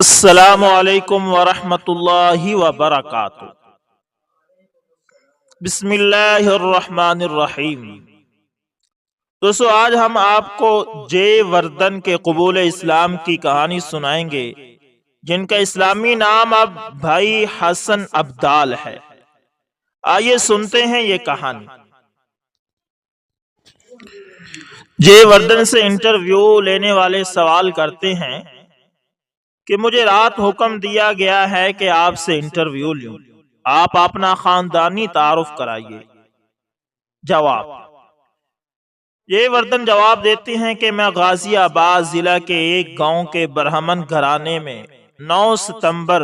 السلام علیکم ورحمۃ اللہ وبرکاتہ۔ بسم اللہ الرحمن الرحیم۔ دوستو، آج ہم آپ کو جے وردن کے قبول اسلام کی کہانی سنائیں گے، جن کا اسلامی نام اب بھائی حسن ابدال ہے۔ آئیے سنتے ہیں یہ کہانی۔ جے وردن سے انٹرویو لینے والے سوال کرتے ہیں کہ مجھے رات حکم دیا گیا ہے کہ آپ سے انٹرویو لوں، آپ اپنا خاندانی تعارف کرائیے۔ جواب: یہ وردن جواب دیتی ہیں کہ میں غازی آباد ضلع کے ایک گاؤں کے برہمن گھرانے میں 9 ستمبر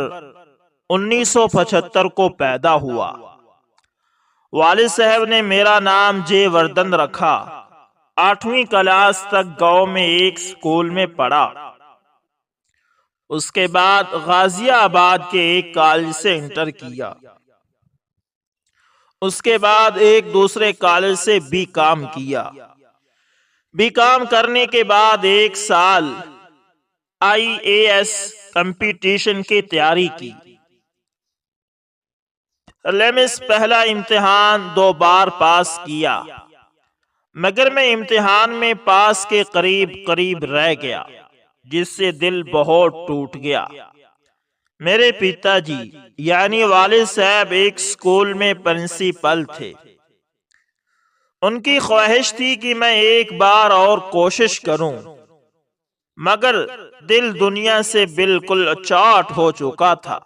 1975 کو پیدا ہوا۔ والد صاحب نے میرا نام جے وردن رکھا۔ 8ویں کلاس تک گاؤں میں ایک سکول میں پڑھا۔ اس کے بعد غازی آباد کے ایک کالج سے انٹر کیا۔ اس کے بعد ایک دوسرے کالج سے بی کام کیا۔ بی کام کرنے کے بعد 1 سال IAS کمپٹیشن کی تیاری کی۔ لیمس پہلا امتحان 2 بار پاس کیا، مگر میں امتحان میں پاس کے قریب رہ گیا، جس سے دل بہت ٹوٹ گیا۔ میرے پتا جی یعنی والد صاحب ایک سکول میں پرنسپل تھے۔ ان کی خواہش تھی کہ میں ایک بار اور کوشش کروں، مگر دل دنیا سے بالکل چاٹ ہو چکا تھا۔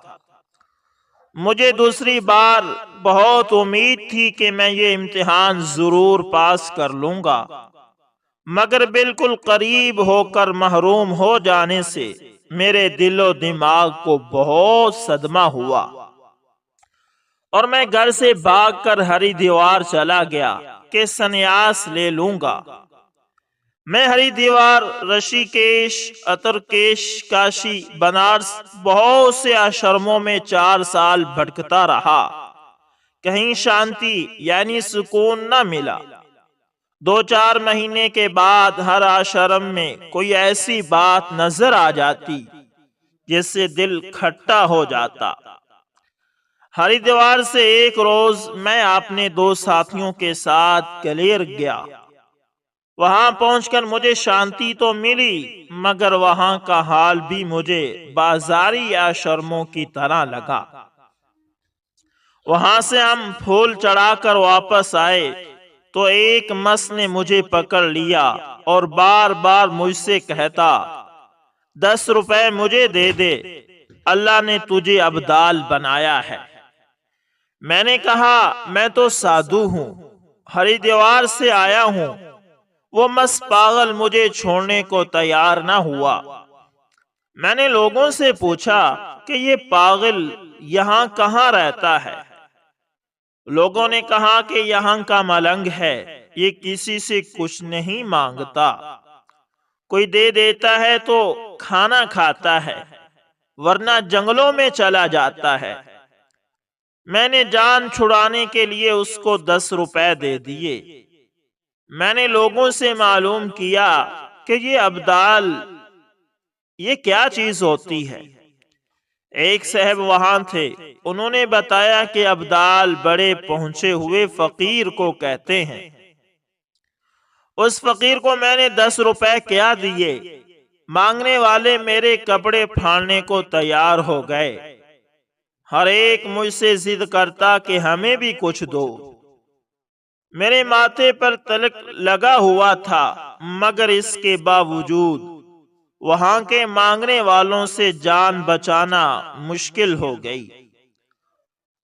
مجھے دوسری بار بہت امید تھی کہ میں یہ امتحان ضرور پاس کر لوں گا، مگر بالکل قریب ہو کر محروم ہو جانے سے میرے دل و دماغ کو بہت صدمہ ہوا، اور میں گھر سے بھاگ کر ہری دیوار چلا گیا کہ سنیاس لے لوں گا۔ میں ہری دیوار، رشی کیش، اترکیش، کاشی، بنارس بہت سے آشرموں میں 4 سال بھٹکتا رہا۔ کہیں شانتی یعنی سکون نہ ملا۔ 2-4 مہینے کے بعد ہر آشرم میں کوئی ایسی بات نظر آ جاتی جس سے دل کھٹا ہو جاتا۔ ہری دیوار سے ایک روز میں اپنے 2 ساتھیوں کے ساتھ کلیر گیا۔ وہاں پہنچ کر مجھے شانتی تو ملی، مگر وہاں کا حال بھی مجھے بازاری آشرموں کی طرح لگا۔ وہاں سے ہم پھول چڑھا کر واپس آئے تو ایک مس نے مجھے پکڑ لیا اور بار بار مجھ سے کہتا، 10 روپے مجھے دے دے، اللہ نے تجھے ابدال بنایا ہے۔ میں نے کہا، میں تو سادھو ہوں، ہری دیوار سے آیا ہوں۔ وہ مس پاگل مجھے چھوڑنے کو تیار نہ ہوا۔ میں نے لوگوں سے پوچھا کہ یہ پاگل یہاں کہاں رہتا ہے؟ لوگوں نے کہا کہ یہاں کا ملنگ ہے، یہ کسی سے کچھ نہیں مانگتا، کوئی دے دیتا ہے تو کھانا کھاتا ہے، ورنہ جنگلوں میں چلا جاتا ہے۔ میں نے جان چھڑانے کے لیے اس کو 10 روپے دے دیے۔ میں نے لوگوں سے معلوم کیا کہ یہ ابدال یہ کیا چیز ہوتی ہے۔ ایک صاحب وہاں تھے، انہوں نے بتایا کہ ابدال بڑے پہنچے ہوئے فقیر کو کہتے ہیں۔ اس فقیر کو میں نے 10 روپے کیا دیے، مانگنے والے میرے کپڑے پھاڑنے کو تیار ہو گئے۔ ہر ایک مجھ سے ضد کرتا کہ ہمیں بھی کچھ دو۔ میرے ماتھے پر تلک لگا ہوا تھا، مگر اس کے باوجود وہاں کے مانگنے والوں سے جان بچانا مشکل ہو گئی۔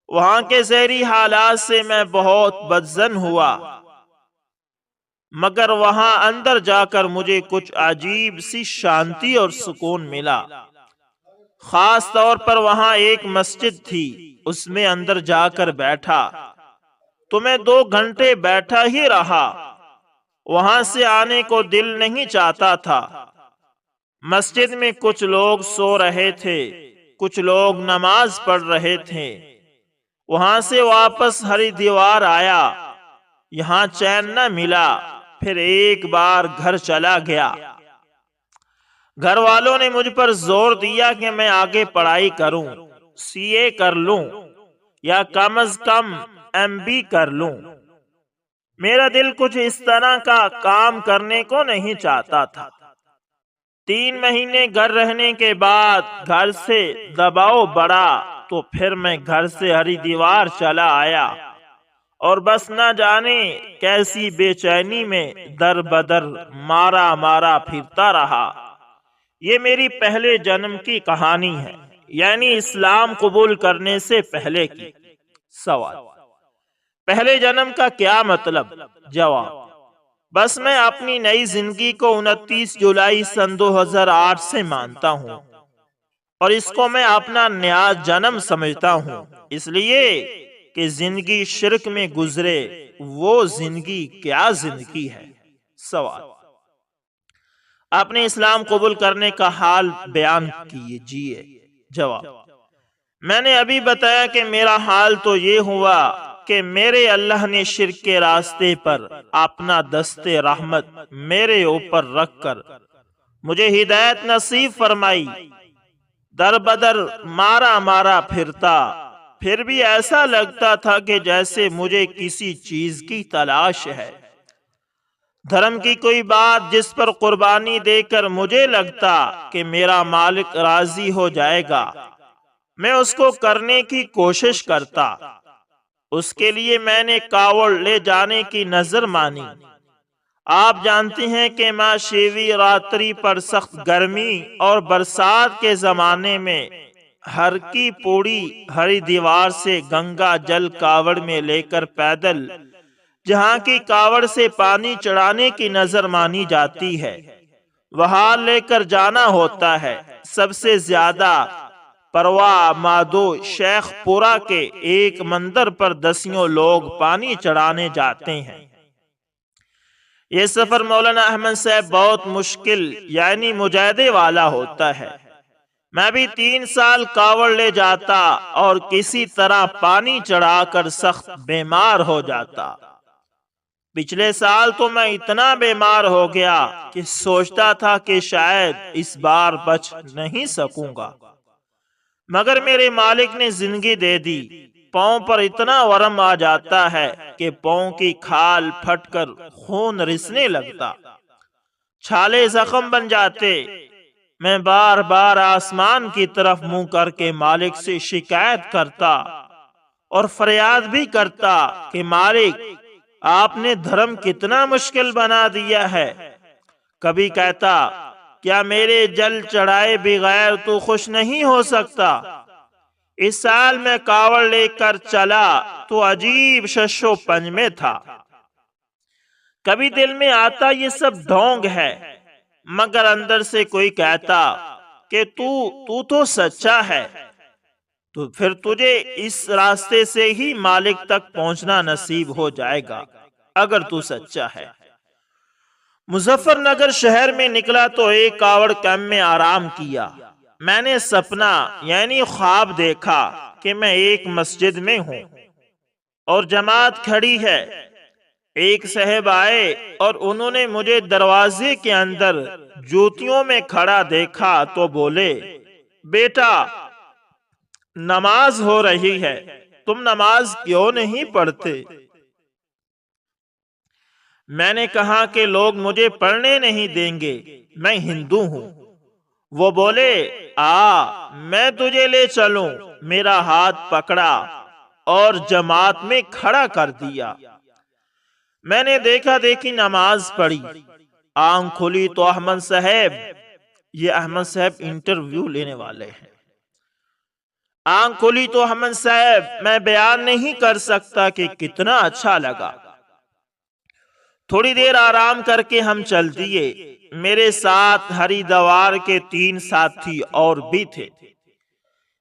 وہاں کے زہری حالات سے میں بہت بدظن ہوا، مگر وہاں اندر جا کر مجھے کچھ عجیب سی شانتی اور سکون ملا۔ خاص طور پر وہاں ایک مسجد تھی، اس میں اندر جا کر بیٹھا تو میں 2 گھنٹے بیٹھا ہی رہا۔ وہاں سے آنے کو دل نہیں چاہتا تھا۔ مسجد میں کچھ لوگ سو رہے تھے، کچھ لوگ نماز پڑھ رہے تھے۔ وہاں سے واپس ہری دیوار آیا، یہاں چین نہ ملا، پھر ایک بار گھر چلا گیا۔ گھر والوں نے مجھ پر زور دیا کہ میں آگے پڑھائی کروں، سی اے کر لوں یا کم از کم ایم بی کر لوں۔ میرا دل کچھ اس طرح کا کام کرنے کو نہیں چاہتا تھا۔ 3 مہینے گھر رہنے کے بعد گھر سے دباؤ بڑھا تو پھر میں گھر سے ہری دیوار چلا آیا اور بس نہ جانے کیسی بے چینی میں در بدر مارا پھرتا رہا۔ یہ میری پہلے جنم کی کہانی ہے، یعنی اسلام قبول کرنے سے پہلے کی۔ سوال: پہلے جنم کا کیا مطلب؟ جواب: بس میں اپنی نئی زندگی کو 29 جولائی سن 2008 سے مانتا ہوں اور اس کو میں اپنا نیا جنم سمجھتا ہوں، اس لیے کہ زندگی شرک میں گزرے وہ زندگی کیا زندگی ہے۔ سوال: آپ نے اسلام قبول کرنے کا حال بیان کیجیے۔ جواب: میں نے ابھی بتایا کہ میرا حال تو یہ ہوا کہ میرے اللہ نے شرک کے راستے پر اپنا دست رحمت میرے اوپر رکھ کر مجھے ہدایت نصیب فرمائی۔ در بدر مارا پھرتا، پھر بھی ایسا لگتا تھا کہ جیسے مجھے کسی چیز کی تلاش ہے، دھرم کی کوئی بات جس پر قربانی دے کر مجھے لگتا کہ میرا مالک راضی ہو جائے گا، میں اس کو کرنے کی کوشش کرتا۔ اس کے لیے میں نے کاوڑ لے جانے کی نظر مانی۔ آپ جانتے ہیں کہ ماں شیوی راتری پر سخت گرمی اور برسات کے زمانے میں ہر کی پوڑی ہری دیوار سے گنگا جل کاوڑ میں لے کر پیدل جہاں کی کاوڑ سے پانی چڑھانے کی نظر مانی جاتی ہے وہاں لے کر جانا ہوتا ہے۔ سب سے زیادہ پروا مادو شیخ پورا کے ایک مندر پر دسیوں لوگ پانی چڑھانے جاتے ہیں۔ یہ سفر مولانا احمد صاحب بہت مشکل یعنی مجاہدے والا ہوتا ہے۔ میں بھی 3 سال کاوڑ لے جاتا اور کسی طرح پانی چڑھا کر سخت بیمار ہو جاتا۔ پچھلے سال تو میں اتنا بیمار ہو گیا کہ سوچتا تھا کہ شاید اس بار بچ نہیں سکوں گا، مگر میرے مالک نے زندگی دے دی۔ پاؤں پر اتنا ورم آ جاتا ہے کہ پاؤں کی کھال پھٹ کر خون رسنے لگتا، چھالے زخم بن جاتے۔ میں بار بار آسمان کی طرف منہ کر کے مالک سے شکایت کرتا اور فریاد بھی کرتا کہ مالک، آپ نے دھرم کتنا مشکل بنا دیا ہے۔ کبھی کہتا، کیا میرے جل چڑھائے بغیر تو خوش نہیں ہو سکتا؟ اس سال میں کاوڑ لے کر چلا تو عجیب ششو پنج میں تھا۔ کبھی دل میں آتا یہ سب ڈھونگ ہے، مگر اندر سے کوئی کہتا کہ تو سچا ہے، تو پھر تجھے اس راستے سے ہی مالک تک پہنچنا نصیب ہو جائے گا اگر تو سچا ہے۔ مظفر نگر شہر میں نکلا تو ایک کاوڑ کیمپ میں آرام کیا۔ میں نے سپنا یعنی خواب دیکھا کہ میں ایک مسجد میں ہوں اور جماعت کھڑی ہے۔ ایک صاحب آئے اور انہوں نے مجھے دروازے کے اندر جوتیوں میں کھڑا دیکھا تو بولے، بیٹا نماز ہو رہی ہے، تم نماز کیوں نہیں پڑھتے؟ میں نے کہا کہ لوگ مجھے پڑھنے نہیں دیں گے، میں ہندو ہوں۔ وہ بولے، میں تجھے لے چلوں۔ میرا ہاتھ پکڑا اور جماعت میں کھڑا کر دیا۔ میں نے دیکھا دیکھی نماز پڑھی۔ آنکھ کھلی تو احمد صاحب، یہ احمد صاحب انٹرویو لینے والے ہیں، آنکھ کھلی تو احمد صاحب میں بیان نہیں کر سکتا کہ کتنا اچھا لگا۔ تھوڑی دیر آرام کر کے ہم چل دیے۔ میرے ساتھ ہری دوار کے 3 ساتھی اور بھی تھے۔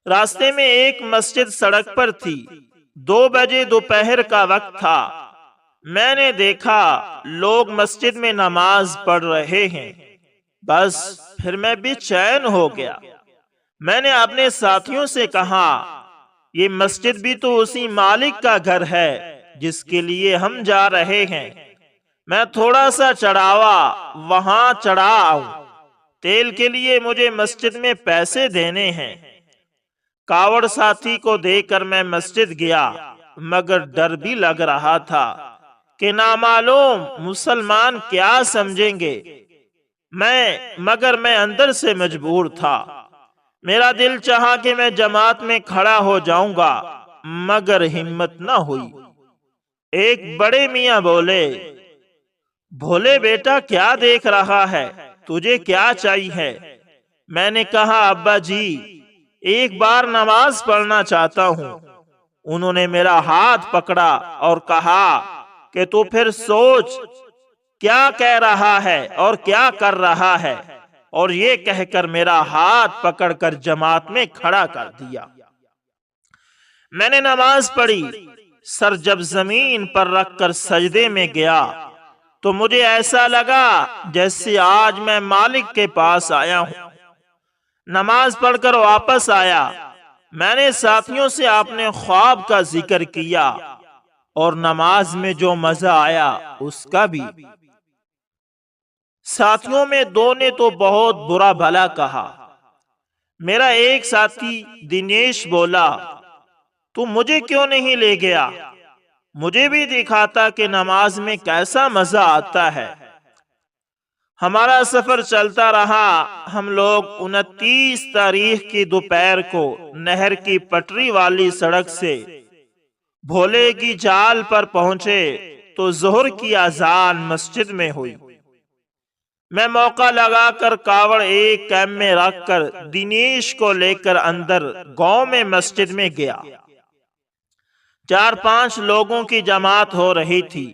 راستے میں ایک مسجد سڑک پر تھی۔ 2 بجے دوپہر کا وقت تھا۔ میں نے دیکھا لوگ مسجد میں نماز پڑھ رہے ہیں، بس پھر میں بے چین ہو گیا۔ میں نے اپنے ساتھیوں سے کہا، یہ مسجد بھی تو اسی مالک کا گھر ہے جس کے لیے ہم جا رہے ہیں، میں تھوڑا سا چڑھاوا وہاں چڑھا آؤں۔ تیل کے لیے مجھے مسجد میں پیسے دینے ہیں۔ کاوڑ ساتھی کو دیکھ کر میں مسجد گیا، مگر ڈر بھی لگ رہا تھا کہ نامعلوم مسلمان کیا سمجھیں گے۔ مگر میں اندر سے مجبور تھا۔ میرا دل چاہا کہ میں جماعت میں کھڑا ہو جاؤں گا، مگر ہمت نہ ہوئی۔ ایک بڑے میاں بولے، بھولے بیٹا کیا دیکھ رہا ہے، تجھے کیا چاہیے؟ میں نے کہا، ابا جی ایک بار نماز پڑھنا چاہتا ہوں۔ انہوں نے میرا ہاتھ پکڑا اور کہا کہ تو پھر سوچ کیا کہہ رہا ہے اور کیا کر رہا ہے، اور یہ کہہ کر میرا ہاتھ پکڑ کر جماعت میں کھڑا کر دیا۔ میں نے نماز پڑھی۔ سر جب زمین پر رکھ کر سجدے میں گیا تو مجھے ایسا لگا جیسے آج میں مالک کے پاس آیا ہوں۔ نماز پڑھ کر واپس آیا۔ میں نے ساتھیوں سے اپنے خواب کا ذکر کیا اور نماز میں جو مزہ آیا اس کا بھی۔ ساتھیوں میں دو نے تو بہت برا بھلا کہا۔ میرا ایک ساتھی دنیش بولا، تو مجھے کیوں نہیں لے گیا؟ مجھے بھی دکھاتا کہ نماز میں کیسا مزہ آتا ہے۔ ہمارا سفر چلتا رہا۔ ہم لوگ 29 تاریخ کی دوپہر کو نہر کی پٹری والی سڑک سے بھولے کی جال پر پہنچے تو ظہر کی اذان مسجد میں ہوئی۔ میں موقع لگا کر کاوڑ ایک کیمپ میں رکھ کر دنیش کو لے کر اندر گاؤں میں مسجد میں گیا۔ 4-5 لوگوں کی جماعت ہو رہی تھی۔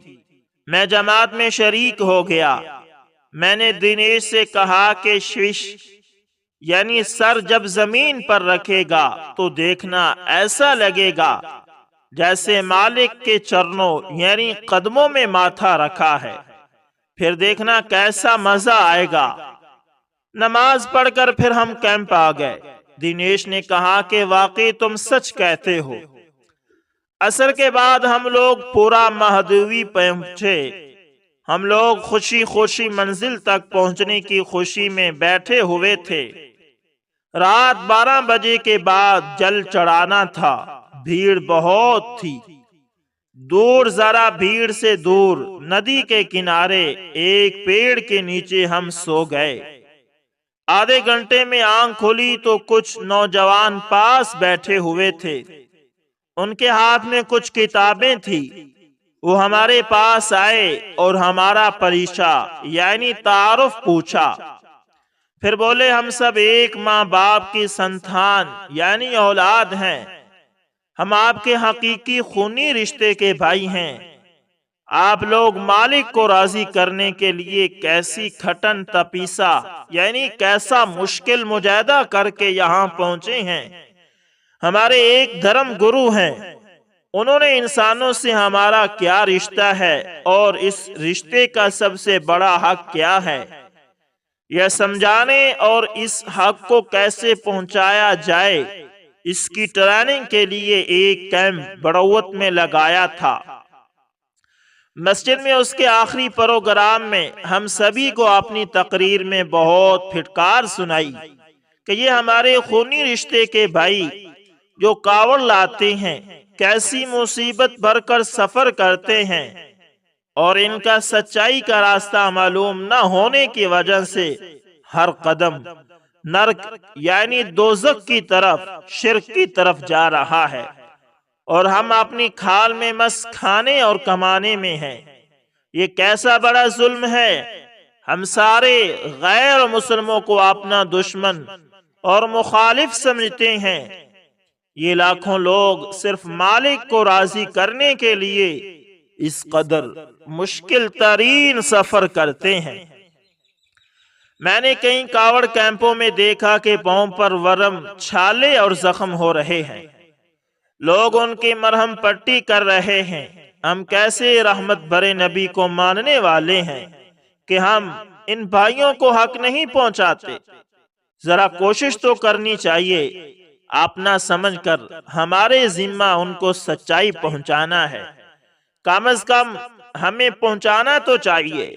میں جماعت میں شریک ہو گیا۔ میں نے دنیش سے کہا کہ یعنی سر جب زمین پر رکھے گا تو دیکھنا ایسا لگے گا جیسے مالک کے چرنوں یعنی قدموں میں ماتھا رکھا ہے، پھر دیکھنا کیسا مزہ آئے گا۔ نماز پڑھ کر پھر ہم کیمپ آ گئے۔ دنیش نے کہا کہ واقعی تم سچ کہتے ہو۔ عصر کے بعد ہم لوگ پورا مہدوی پہنچے۔ ہم لوگ خوشی خوشی منزل تک پہنچنے کی خوشی میں بیٹھے ہوئے تھے۔ رات 12 بجے کے بعد جل چڑھانا تھا۔ بھیڑ بہت تھی۔ دور ذرا بھیڑ سے دور ندی کے کنارے ایک پیڑ کے نیچے ہم سو گئے۔ آدھے گھنٹے میں آنکھ کھلی تو کچھ نوجوان پاس بیٹھے ہوئے تھے۔ ان کے ہاتھ میں کچھ کتابیں تھی۔ وہ ہمارے پاس آئے اور ہمارا پریچہ یعنی تعارف پوچھا۔ پھر بولے، ہم سب ایک ماں باپ کی سنتان یعنی اولاد ہیں۔ ہم آپ کے حقیقی خونی رشتے کے بھائی ہیں۔ آپ لوگ مالک کو راضی کرنے کے لیے کیسی کھٹن تپیسا یعنی کیسا مشکل مجاہدہ کر کے یہاں پہنچے ہیں۔ ہمارے ایک دھرم گرو ہیں، انہوں نے انسانوں سے ہمارا کیا رشتہ ہے اور اس رشتے کا سب سے بڑا حق کیا ہے، یہ سمجھانے اور اس حق کو کیسے پہنچایا جائے اس کی ٹریننگ کے لیے ایک کیمپ بڑوت میں لگایا تھا۔ مسجد میں اس کے آخری پروگرام میں ہم سبھی کو اپنی تقریر میں بہت پھٹکار سنائی کہ یہ ہمارے خونی رشتے کے بھائی جو کاوڑ لاتے ہیں کیسی مصیبت بھر کر سفر کرتے ہیں، اور ان کا سچائی کا راستہ معلوم نہ ہونے کی وجہ سے ہر قدم نرک یعنی دوزخ کی طرف، شرک کی طرف جا رہا ہے، اور ہم اپنی کھال میں مس کھانے اور کمانے میں ہیں۔ یہ کیسا بڑا ظلم ہے۔ ہم سارے غیر مسلموں کو اپنا دشمن اور مخالف سمجھتے ہیں۔ یہ لاکھوں لوگ صرف مالک کو راضی کرنے کے لیے اس قدر مشکل ترین سفر کرتے ہیں۔ میں نے کئی کاوڑ کیمپوں میں دیکھا کہ پاؤں پر ورم، چھالے اور زخم ہو رہے ہیں۔ لوگ ان کی مرہم پٹی کر رہے ہیں۔ ہم کیسے رحمت بھرے نبی کو ماننے والے ہیں کہ ہم ان بھائیوں کو حق نہیں پہنچاتے۔ ذرا کوشش تو کرنی چاہیے، اپنا سمجھ کر ہمارے ذمہ ان کو سچائی پہنچانا ہے۔ کم از کم ہمیں پہنچانا تو چاہیے۔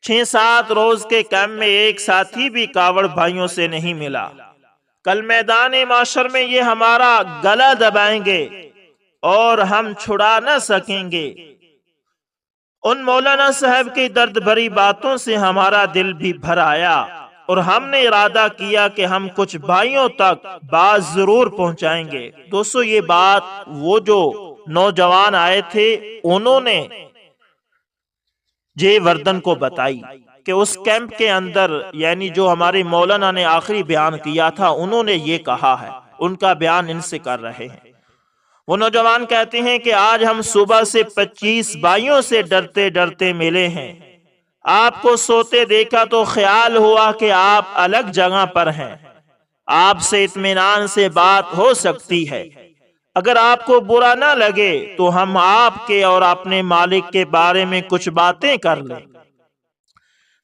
6-7 روز کے کیمپ میں ایک ساتھی بھی کاوڑ بھائیوں سے نہیں ملا۔ کل میدان معاشر میں یہ ہمارا گلا دبائیں گے اور ہم چھڑا نہ سکیں گے۔ ان مولانا صاحب کی درد بھری باتوں سے ہمارا دل بھی بھر آیا اور ہم نے ارادہ کیا کہ ہم کچھ بھائیوں تک بات ضرور پہنچائیں گے۔ دوستو، یہ بات وہ جو نوجوان آئے تھے انہوں نے جے وردن کو بتائی کہ اس کیمپ کے اندر، یعنی جو ہمارے مولانا نے آخری بیان کیا تھا، انہوں نے یہ کہا ہے، ان کا بیان ان سے کر رہے ہیں۔ وہ نوجوان کہتے ہیں کہ آج ہم صبح سے 25 بھائیوں سے ڈرتے ڈرتے ملے ہیں۔ آپ کو سوتے دیکھا تو خیال ہوا کہ آپ الگ جگہ پر ہیں۔ آپ سے اطمینان سے بات ہو سکتی ہے۔ اگر آپ کو برا نہ لگے تو ہم آپ کے اور اپنے مالک کے بارے میں کچھ باتیں کر لیں۔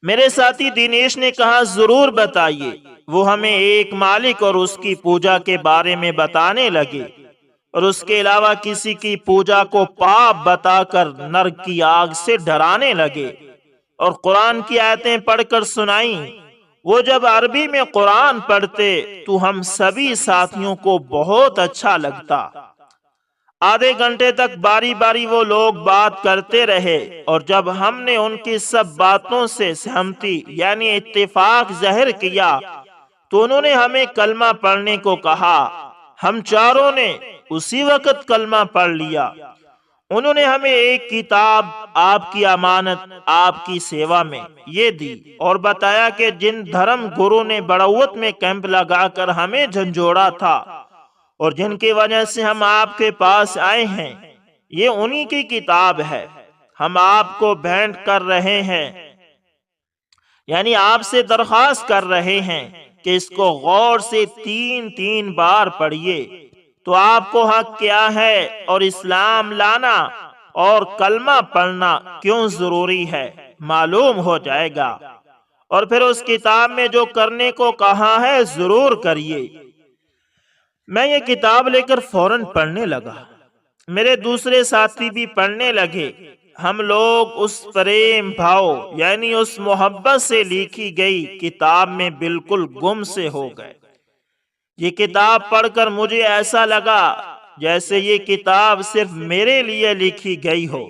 میرے ساتھی دینیش نے کہا، ضرور بتائیے۔ وہ ہمیں ایک مالک اور اس کی پوجا کے بارے میں بتانے لگے اور اس کے علاوہ کسی کی پوجا کو پاپ بتا کر نرک کی آگ سے ڈرانے لگے اور قرآن کی آیتیں پڑھ کر سنائیں۔ وہ جب عربی میں قرآن پڑھتے تو ہم سبھی ساتھیوں کو بہت اچھا لگتا۔ آدھے گھنٹے تک باری باری وہ لوگ بات کرتے رہے اور جب ہم نے ان کی سب باتوں سے سہمتی یعنی اتفاق ظاہر کیا تو انہوں نے ہمیں کلمہ پڑھنے کو کہا۔ ہم چاروں نے اسی وقت کلمہ پڑھ لیا۔ انہوں نے ہمیں ایک کتاب آپ کی امانت آپ کی سیوا میں یہ دی اور بتایا کہ جن دھرم گرو نے بڑوت میں کیمپ لگا کر ہمیں جھنجھوڑا تھا اور جن کی وجہ سے ہم آپ کے پاس آئے ہیں، یہ انہی کی کتاب ہے۔ ہم آپ کو بھیٹ کر رہے ہیں، یعنی آپ سے درخواست کر رہے ہیں کہ اس کو غور سے 3 بار پڑھیے تو آپ کو حق کیا ہے اور اسلام لانا اور کلمہ پڑھنا کیوں ضروری ہے معلوم ہو جائے گا، اور پھر اس کتاب میں جو کرنے کو کہا ہے ضرور کریے۔ میں یہ کتاب لے کر فوراً پڑھنے لگا۔ میرے دوسرے ساتھی بھی پڑھنے لگے۔ ہم لوگ اس پریم بھاؤ یعنی اس محبت سے لکھی گئی کتاب میں بالکل گم سے ہو گئے۔ یہ کتاب پڑھ کر مجھے ایسا لگا جیسے یہ کتاب صرف میرے لیے لکھی گئی ہو،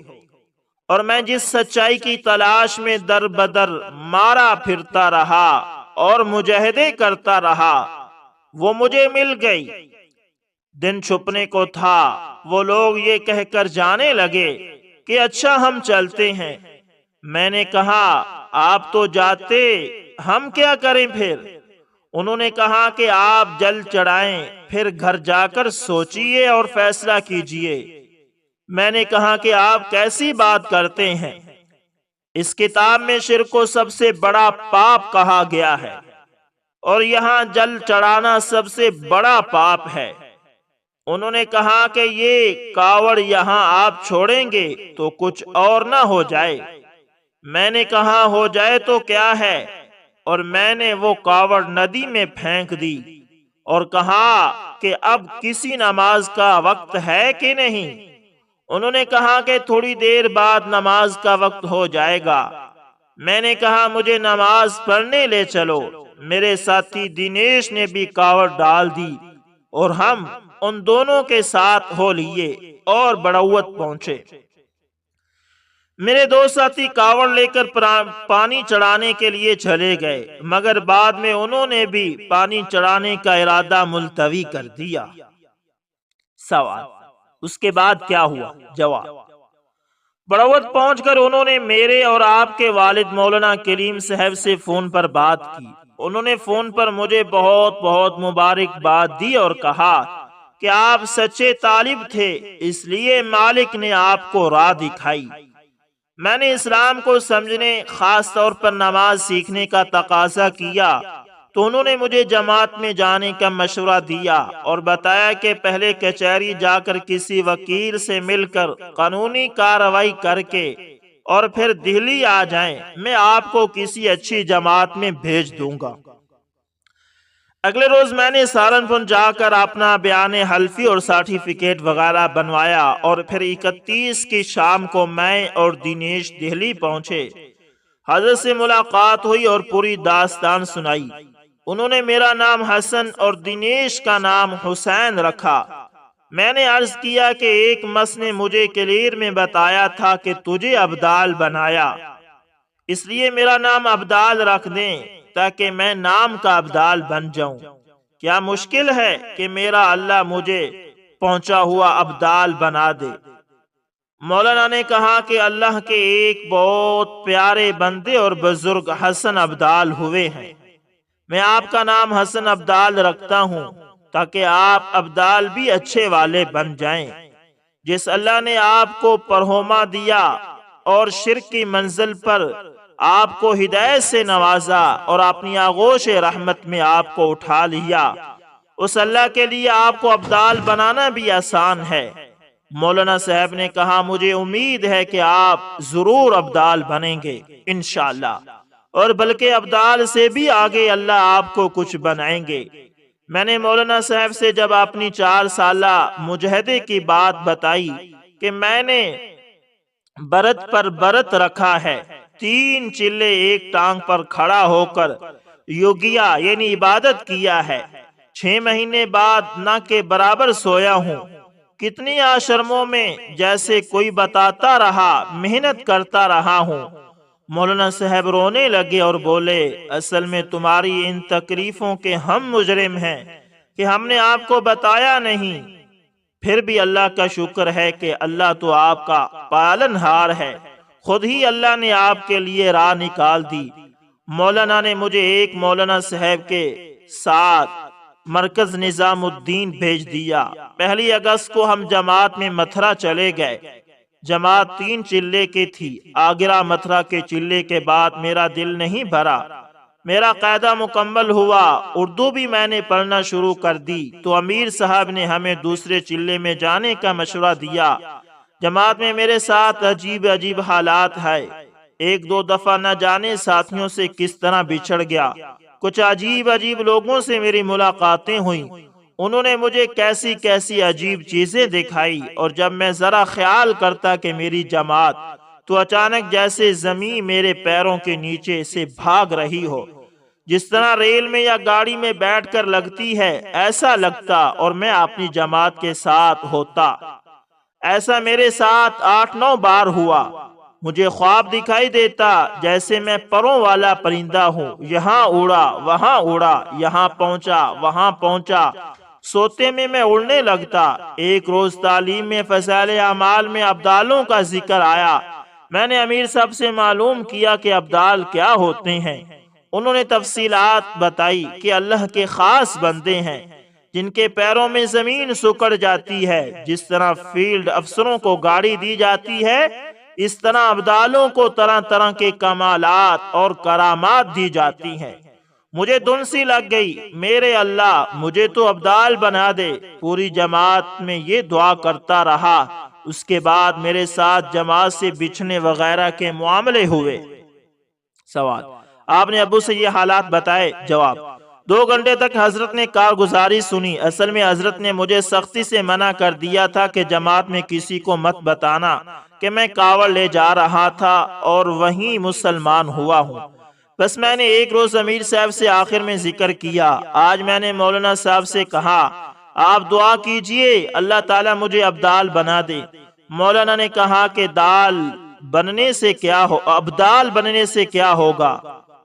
اور میں جس سچائی کی تلاش میں در بدر مارا پھرتا رہا اور مجاہدے کرتا رہا وہ مجھے مل گئی۔ دن چھپنے کو تھا، وہ لوگ یہ کہہ کر جانے لگے کہ اچھا ہم چلتے ہیں۔ میں نے کہا، آپ تو جاتے، ہم کیا کریں پھر؟ انہوں نے کہا کہ آپ جل چڑھائیں، پھر گھر جا کر سوچئے اور فیصلہ کیجئے۔ میں نے کہا کہ آپ کیسی بات کرتے ہیں؟ اس کتاب میں شرک کو سب سے بڑا پاپ کہا گیا ہے اور یہاں جل چڑھانا سب سے بڑا پاپ ہے۔ انہوں نے کہا کہ یہ کاوڑ یہاں آپ چھوڑیں گے تو کچھ اور نہ ہو جائے۔ میں نے کہا ہو جائے تو کیا ہے، اور میں نے وہ کاوڑ ندی میں پھینک دی اور کہا کہ اب کسی نماز کا وقت ہے کہ نہیں؟ انہوں نے کہا کہ تھوڑی دیر بعد نماز کا وقت ہو جائے گا۔ میں نے کہا مجھے نماز پڑھنے لے چلو۔ میرے ساتھی دینیش نے بھی کاوڑ ڈال دی اور ہم ان دونوں کے ساتھ ہو لیے اور بڑوت پہنچے۔ میرے دو ساتھی کاوڑ لے کر پانی چڑھانے کے لیے چلے گئے، مگر بعد میں انہوں نے بھی پانی چڑھانے کا ارادہ ملتوی کر دیا۔ سوال، اس کے بعد کیا ہوا؟ جواب، بڑوت پہنچ کر انہوں نے میرے اور آپ کے والد مولانا کلیم صاحب سے فون پر بات کی۔ انہوں نے فون پر مجھے بہت بہت مبارکباد دی اور کہا کہ آپ سچے طالب تھے، اس لیے مالک نے آپ کو راہ دکھائی۔ میں نے اسلام کو سمجھنے، خاص طور پر نماز سیکھنے کا تقاضا کیا تو انہوں نے مجھے جماعت میں جانے کا مشورہ دیا اور بتایا کہ پہلے کچہری جا کر کسی وکیل سے مل کر قانونی کارروائی کر کے اور پھر دہلی آ جائیں، میں آپ کو کسی اچھی جماعت میں بھیج دوں گا۔ اگلے روز میں نے سہارنپور جا کر اپنا بیان حلفی اور سرٹیفکیٹ وغیرہ بنوایا اور پھر 31 کی شام کو میں اور دینیش دہلی پہنچے۔ حضرت سے ملاقات ہوئی اور پوری داستان سنائی۔ انہوں نے میرا نام حسن اور دنیش کا نام حسین رکھا۔ میں نے عرض کیا کہ ایک مس نے مجھے کلیر میں بتایا تھا کہ تجھے ابدال بنایا، اس لیے میرا نام ابدال رکھ دیں تاکہ میں نام کا ابدال بن جاؤں۔ کیا مشکل ہے کہ میرا اللہ مجھے پہنچا ہوا ابدال بنا دے؟ مولانا نے کہا کہ اللہ کے ایک بہت پیارے بندے اور بزرگ حسن ابدال ہوئے ہیں، میں آپ کا نام حسن ابدال رکھتا ہوں تاکہ آپ ابدال بھی اچھے والے بن جائیں۔ جس اللہ نے آپ کو پرہوما دیا اور شرک کی منزل پر آپ کو ہدایت سے نوازا اور اپنی آغوش رحمت میں آپ کو اٹھا لیا، اس اللہ کے لیے آپ کو ابدال بنانا بھی آسان ہے۔ مولانا صاحب نے کہا مجھے امید ہے کہ آپ ضرور ابدال بنیں گے انشاءاللہ، اور بلکہ ابدال سے بھی آگے اللہ آپ کو کچھ بنائیں گے۔ میں نے مولانا صاحب سے جب اپنی 4 سالہ مجاہدے کی بات بتائی کہ میں نے برت پر برت رکھا ہے، 3 چلے ایک ٹانگ پر کھڑا ہو کر یوگیا یعنی عبادت کیا ہے، 6 مہینے بعد نہ کے برابر سویا ہوں، کتنی آشرموں میں جیسے کوئی بتاتا رہا، محنت کرتا رہا ہوں۔ مولانا صاحب رونے لگے اور بولے اصل میں تمہاری ان تکلیفوں کے ہم مجرم ہیں کہ ہم نے آپ کو بتایا نہیں، پھر بھی اللہ کا شکر ہے کہ اللہ تو آپ کا پالن ہار ہے، خود ہی اللہ نے آپ کے لیے راہ نکال دی۔ مولانا نے مجھے ایک مولانا صاحب کے ساتھ مرکز نظام الدین بھیج دیا۔ 1 اگست کو ہم جماعت میں متھرا چلے گئے۔ جماعت 3 چلے کی تھی۔ آگرہ متھرا کے چلے کے بعد میرا دل نہیں بھرا، میرا قاعدہ مکمل ہوا، اردو بھی میں نے پڑھنا شروع کر دی تو امیر صاحب نے ہمیں دوسرے چلے میں جانے کا مشورہ دیا۔ جماعت میں میرے ساتھ عجیب عجیب حالات ہے، 1-2 دفعہ نہ جانے ساتھیوں سے کس طرح بچھڑ گیا، کچھ عجیب عجیب لوگوں سے میری ملاقاتیں ہوئیں، انہوں نے مجھے کیسی کیسی عجیب چیزیں دکھائی، اور جب میں ذرا خیال کرتا کہ میری جماعت تو اچانک جیسے زمین میرے پیروں کے نیچے سے بھاگ رہی ہو، جس طرح ریل میں یا گاڑی میں بیٹھ کر لگتی ہے ایسا لگتا، اور میں اپنی جماعت کے ساتھ ہوتا۔ ایسا میرے ساتھ 8-9 بار ہوا۔ مجھے خواب دکھائی دیتا جیسے میں پروں والا پرندہ ہوں، یہاں اڑا وہاں اڑا، یہاں پہنچا وہاں پہنچا، سوتے میں اڑنے لگتا۔ ایک روز تعلیم میں فضائل اعمال میں ابدالوں کا ذکر آیا۔ میں نے امیر صاحب سے معلوم کیا کہ ابدال کیا ہوتے ہیں۔ انہوں نے تفصیلات بتائی کہ اللہ کے خاص بندے ہیں جن کے پیروں میں زمین سکڑ جاتی ہے، جس طرح فیلڈ افسروں کو گاڑی دی جاتی ہے، اس طرح ابدالوں کو طرح طرح کے کمالات اور کرامات دی جاتی ہیں۔ مجھے دھن سی لگ گئی، میرے اللہ مجھے تو ابدال بنا دے۔ پوری جماعت میں یہ دعا کرتا رہا۔ اس کے بعد میرے ساتھ جماعت سے بچھنے وغیرہ کے معاملے ہوئے۔ سوال: آپ نے ابو سے یہ حالات بتائے؟ جواب: 2 گھنٹے تک حضرت نے کارگزاری سنی۔ اصل میں حضرت نے مجھے سختی سے منع کر دیا تھا کہ جماعت میں کسی کو مت بتانا کہ میں کاوڑ لے جا رہا تھا اور وہیں مسلمان ہوا ہوں۔ بس میں نے ایک روز امیر صاحب سے آخر میں ذکر کیا۔ آج میں نے مولانا صاحب سے کہا آپ دعا کیجئے اللہ تعالیٰ مجھے ابدال بنا دے۔ مولانا نے کہا کہ ابدال بننے سے کیا ہوگا،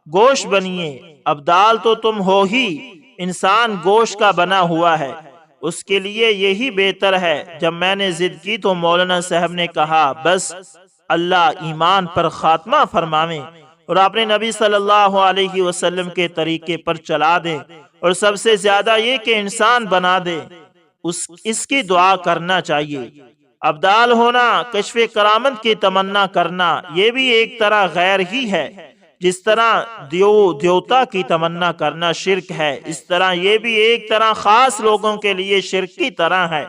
گوشت بنیے، ابدال تو تم ہو ہی، انسان گوشت کا بنا ہوا ہے، اس کے لیے یہی بہتر ہے۔ جب میں نے ضد کی تو مولانا صاحب نے کہا بس اللہ ایمان پر خاتمہ فرماویں اور اپنے نبی صلی اللہ علیہ وسلم کے طریقے پر چلا دیں، اور سب سے زیادہ یہ کہ انسان بنا دے، اس کی دعا کرنا چاہیے۔ ابدال ہونا، کشف کرامت کی تمنا کرنا، یہ بھی ایک طرح غیر ہی ہے۔ جس طرح دیوتا کی تمنا کرنا شرک ہے، اس طرح یہ بھی ایک طرح خاص لوگوں کے لیے شرک کی طرح ہے۔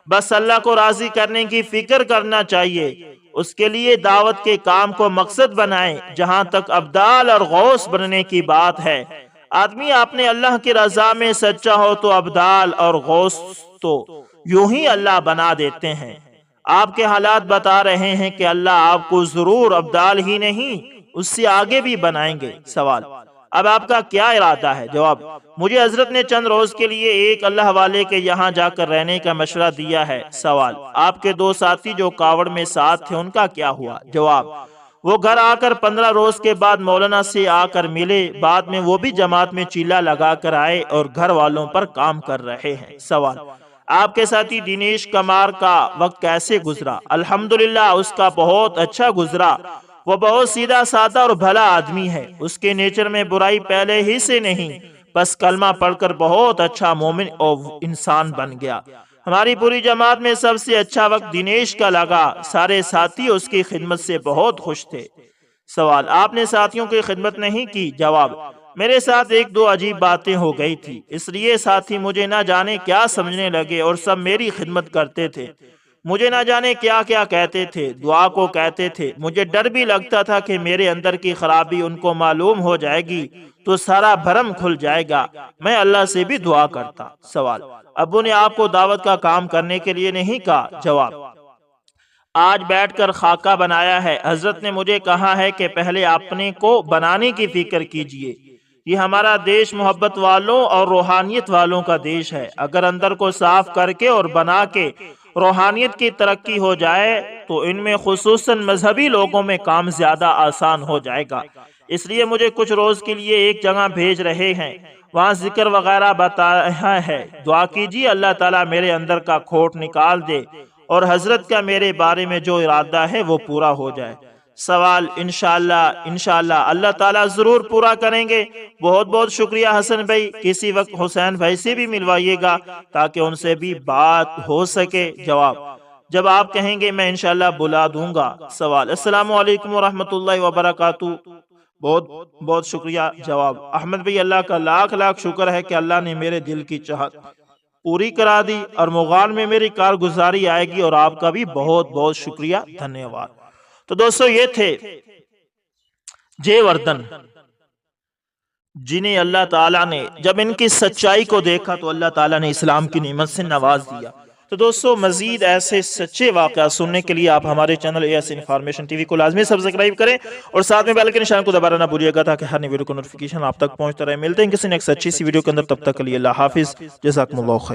بس اللہ کو راضی کرنے کی فکر کرنا چاہیے، اس کے لیے دعوت کے کام کو مقصد بنائیں۔ جہاں تک ابدال اور غوث بننے کی بات ہے، آدمی اپنے اللہ کی رضا میں سچا ہو تو ابدال اور غوث تو یوں ہی اللہ بنا دیتے ہیں۔ آپ کے حالات بتا رہے ہیں کہ اللہ آپ کو ضرور ابدال ہی نہیں اس سے آگے بھی بنائیں گے؟ سوال: اب آپ کا کیا ارادہ ہے؟ جواب: مجھے حضرت نے چند روز کے لیے ایک اللہ والے کے یہاں جا کر رہنے کا مشورہ دیا ہے۔ سوال: آپ کے 2 ساتھی جو کاوڑ میں ساتھ تھے ان کا کیا ہوا؟ جواب: وہ گھر آ کر 15 روز کے بعد مولانا سے آ کر ملے، بعد میں وہ بھی جماعت میں چیلا لگا کر آئے اور گھر والوں پر کام کر رہے ہیں۔ سوال: آپ کے ساتھی دنیش کمار کا وقت کیسے گزرا؟ الحمدللہ اس کا بہت اچھا گزرا، وہ بہت سیدھا سادہ اور بھلا آدمی ہے، اس کے نیچر میں برائی پہلے ہی سے نہیں، بس کلمہ پڑھ کر بہت اچھا مومن اور انسان بن گیا۔ ہماری پوری جماعت میں سب سے اچھا وقت دنیش کا لگا، سارے ساتھی اس کی خدمت سے بہت خوش تھے۔ سوال: آپ نے ساتھیوں کی خدمت نہیں کی؟ جواب: میرے ساتھ 1-2 عجیب باتیں ہو گئی تھی، اس لیے ساتھی مجھے نہ جانے کیا سمجھنے لگے اور سب میری خدمت کرتے تھے، مجھے نہ جانے کیا کیا کہتے تھے، دعا کو کہتے تھے، مجھے ڈر بھی لگتا تھا کہ میرے اندر کی خرابی ان کو معلوم ہو جائے گی تو سارا بھرم کھل جائے گا، میں اللہ سے بھی دعا کرتا۔ سوال: ابو نے آپ کو دعوت کا کام کرنے کے لیے نہیں کہا؟ جواب: آج بیٹھ کر خاکہ بنایا ہے، حضرت نے مجھے کہا ہے کہ پہلے اپنے کو بنانے کی فکر کیجئے، یہ ہمارا دیش محبت والوں اور روحانیت والوں کا دیش ہے، اگر اندر کو صاف کر کے اور بنا کے روحانیت کی ترقی ہو جائے تو ان میں خصوصاً مذہبی لوگوں میں کام زیادہ آسان ہو جائے گا، اس لیے مجھے کچھ روز کے لیے ایک جگہ بھیج رہے ہیں، وہاں ذکر وغیرہ بتایا ہے، دعا کیجیے اللہ تعالیٰ میرے اندر کا کھوٹ نکال دے اور حضرت کا میرے بارے میں جو ارادہ ہے وہ پورا ہو جائے۔ سوال: انشاءاللہ اللہ تعالیٰ ضرور پورا کریں گے۔ بہت بہت شکریہ حسن بھائی، کسی وقت حسین بھائی سے بھی ملوائیے گا تاکہ ان سے بھی بات ہو سکے۔ جواب: جب آپ کہیں گے میں انشاءاللہ بلا دوں گا۔ سوال: السلام علیکم ورحمۃ اللہ وبرکاتہ۔ بہت بہت شکریہ۔ جواب: احمد بھائی اللہ کا لاکھ لاکھ شکر ہے کہ اللہ نے میرے دل کی چاہت پوری کرا دی اور مغان میں میری کارگزاری آئے گی، اور آپ کا بھی بہت بہت شکریہ، دھنیہ واد۔ تو دوستو یہ تھے جے وردن، جنہیں اللہ تعالیٰ نے جب ان کی سچائی کو دیکھا تو اللہ تعالیٰ نے اسلام کی نعمت سے نواز دیا۔ تو دوستو مزید ایسے سچے واقعات سننے کے لیے آپ ہمارے channel AS information T V کو لازمی سبسکرائب کریں اور ساتھ میں بیل کے نشان کو دبانا نہ بھولیے گا تاکہ ہر نئی ویڈیو کو نوٹیفیکیشن آپ تک پہنچتا رہے۔ ملتے ہیں کسی نیکسٹ اچھی سی ویڈیو کے اندر، تب تک کے لیے اللہ حافظ، جزاکم اللہ خیر۔